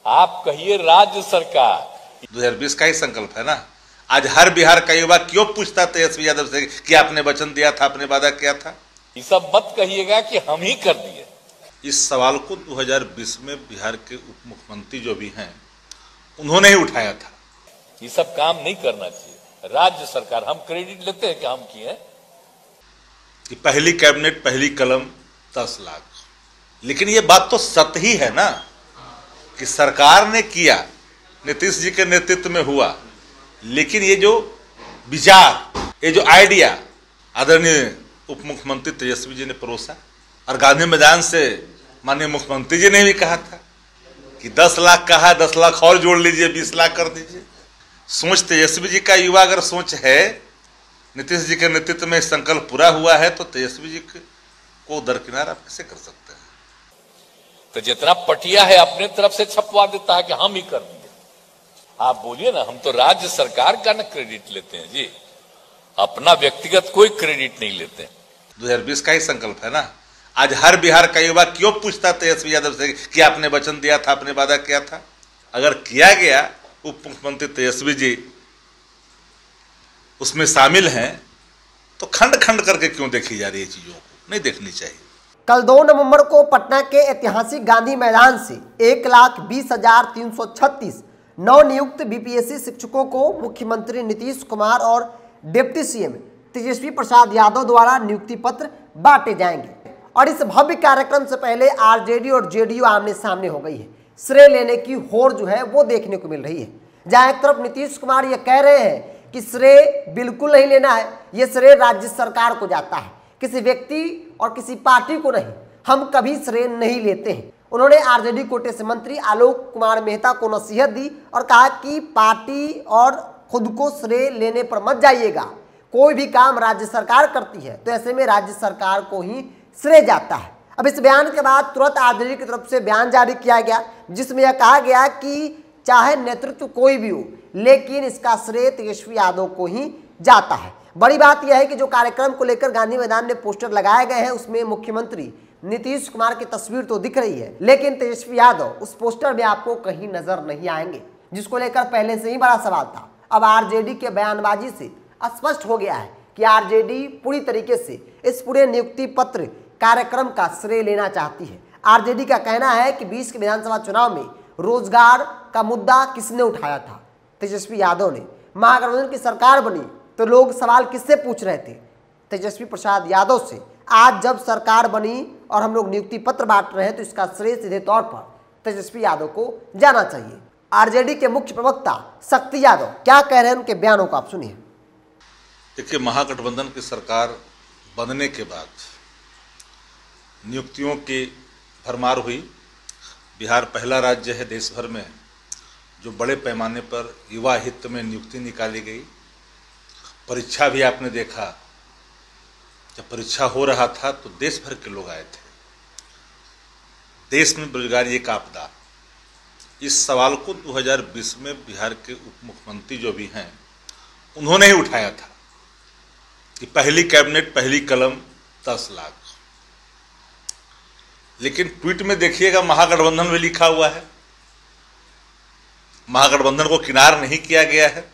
आप कहिए राज्य सरकार 2020 का ही संकल्प है ना। आज हर बिहार का युवा क्यों पूछता तेजस्वी यादव से कि आपने वचन दिया था, आपने वादा किया था। ये सब मत कहिएगा कि हम ही कर दिए। इस सवाल को 2020 में बिहार के उप मुख्यमंत्री जो भी हैं उन्होंने ही उठाया था। ये सब काम नहीं करना चाहिए। राज्य सरकार, हम क्रेडिट लेते हैं कि हम किए हैं कि पहली कैबिनेट पहली कलम 10 लाख, लेकिन ये बात तो सत्य ही है ना कि सरकार ने किया, नीतीश जी के नेतृत्व में हुआ, लेकिन ये जो विचार, ये जो आइडिया आदरणीय उप मुख्यमंत्री तेजस्वी जी ने परोसा और गांधी मैदान से माननीय मुख्यमंत्री जी ने भी कहा था कि 10 लाख कहा, 10 लाख और जोड़ लीजिए, 20 लाख कर दीजिए। सोच तेजस्वी जी का युवा अगर सोच है, नीतीश जी के नेतृत्व में संकल्प पूरा हुआ है, तो तेजस्वी जी को दरकिनार आप कैसे कर सकते हैं। तो जितना पटिया है अपने तरफ से छपवा देता है कि हम ही कर दिए। आप बोलिए ना, हम तो राज्य सरकार का ना क्रेडिट लेते हैं जी, अपना व्यक्तिगत कोई क्रेडिट नहीं लेते। 2020 का ही संकल्प है ना। आज हर बिहार का युवा क्यों पूछता तेजस्वी यादव से कि आपने वचन दिया था, आपने वादा किया था। अगर किया गया, उप मुख्यमंत्री तेजस्वी जी उसमें शामिल हैं, तो खंड खंड करके क्यों देखी जा रही है चीजों को, नहीं देखनी चाहिए। कल 2 नवंबर को पटना के ऐतिहासिक गांधी मैदान से 1,20,336 नवनियुक्त बीपीएससी शिक्षकों को मुख्यमंत्री नीतीश कुमार और डिप्टी सीएम तेजस्वी प्रसाद यादव द्वारा नियुक्ति पत्र बांटे जाएंगे। और इस भव्य कार्यक्रम से पहले आरजेडी और जेडीयू आमने सामने हो गई है। श्रेय लेने की होड़ जो है वो देखने को मिल रही है। जहां एक तरफ नीतीश कुमार ये कह रहे हैं कि श्रेय बिल्कुल नहीं लेना है, ये श्रेय राज्य सरकार को जाता है, किसी व्यक्ति और किसी पार्टी को नहीं, हम कभी श्रेय नहीं लेते हैं। उन्होंने आरजेडी कोटे से मंत्री आलोक कुमार मेहता को नसीहत दी और कहा कि पार्टी और खुद को श्रेय लेने पर मत जाइएगा। कोई भी काम राज्य सरकार करती है तो ऐसे में राज्य सरकार को ही श्रेय जाता है। अब इस बयान के बाद तुरंत आरजेडी की तरफ से बयान जारी किया गया, जिसमें यह कहा गया कि चाहे नेतृत्व कोई भी हो, लेकिन इसका श्रेय तेजस्वी यादव को ही जाता है। बड़ी बात यह है कि जो कार्यक्रम को लेकर गांधी मैदान में पोस्टर लगाए गए हैं, उसमें मुख्यमंत्री नीतीश कुमार की तस्वीर तो दिख रही है, लेकिन तेजस्वी यादव उस पोस्टर में आपको कहीं नजर नहीं आएंगे, जिसको लेकर पहले से ही बड़ा सवाल था। अब आरजेडी के बयानबाजी से स्पष्ट हो गया है कि आरजेडी पूरी तरीके से इस पूरे नियुक्ति पत्र कार्यक्रम का श्रेय लेना चाहती है। आरजेडी का कहना है कि 20 के विधानसभा चुनाव में रोजगार का मुद्दा किसने उठाया था? तेजस्वी यादव ने। महागठबंधन की सरकार बनी तो लोग सवाल किससे पूछ रहे थे? तेजस्वी प्रसाद यादव से। आज जब सरकार बनी और हम लोग नियुक्ति पत्र बांट रहे हैं तो इसका श्रेय सीधे तौर पर तेजस्वी यादव को जाना चाहिए। आरजेडी के मुख्य प्रवक्ता शक्ति यादव क्या कह रहे हैं, उनके बयानों को आप सुनिए। देखिए, महागठबंधन की सरकार बनने के बाद नियुक्तियों की भरमार हुई। बिहार पहला राज्य है देश भर में जो बड़े पैमाने पर युवा हित में नियुक्ति निकाली गई। परीक्षा भी आपने देखा, जब परीक्षा हो रहा था तो देश भर के लोग आए थे। देश में बेरोजगारी एक आपदा, इस सवाल को 2020 में बिहार के उप मुख्यमंत्री जो भी हैं उन्होंने ही उठाया था कि पहली कैबिनेट पहली कलम 10 लाख। लेकिन ट्वीट में देखिएगा महागठबंधन में लिखा हुआ है, महागठबंधन को किनार नहीं किया गया है।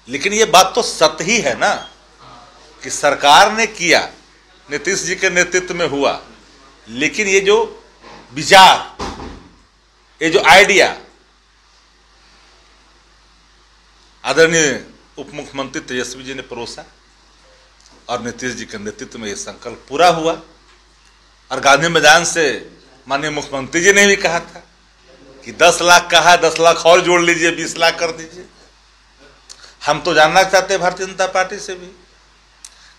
लेकिन ये बात तो सत्य ही है ना कि सरकार ने किया, नीतीश जी के नेतृत्व में हुआ, लेकिन ये जो विचार, ये जो आइडिया आदरणीय उप मुख्यमंत्री तेजस्वी जी ने परोसा और नीतीश जी के नेतृत्व में ये संकल्प पूरा हुआ। और गांधी मैदान से माननीय मुख्यमंत्री जी ने भी कहा था कि 10 लाख कहा, 10 लाख और जोड़ लीजिए, 20 लाख कर दीजिए। हम तो जानना चाहते हैं भारतीय जनता पार्टी से भी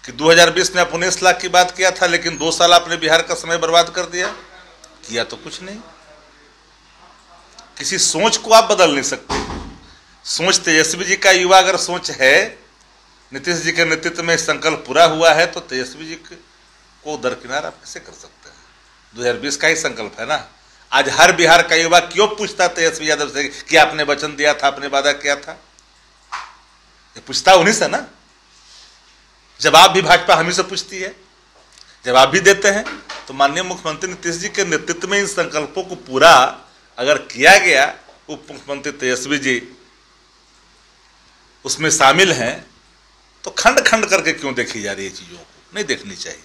कि 2020 में आप 19 लाख की बात किया था, लेकिन 2 साल आपने बिहार का समय बर्बाद कर दिया। किया तो कुछ नहीं। किसी सोच को आप बदल नहीं सकते। सोच तेजस्वी जी का युवा अगर सोच है, नीतीश जी के नेतृत्व में संकल्प पूरा हुआ है, तो तेजस्वी जी को दरकिनार आप कैसे कर सकते हैं। 2020 का ही संकल्प है ना। आज हर बिहार का युवा क्यों पूछता तेजस्वी यादव से कि आपने वचन दिया था, आपने वादा किया था। ये पूछता उन्हीं से ना। जवाब भी भाजपा हम ही से पूछती है, जवाब भी देते हैं। तो माननीय मुख्यमंत्री नीतीश जी के नेतृत्व में इन संकल्पों को पूरा अगर किया गया, उप मुख्यमंत्री तेजस्वी जी उसमें शामिल हैं, तो खंड खंड करके क्यों देखी जा रही है चीजों को? नहीं देखनी चाहिए।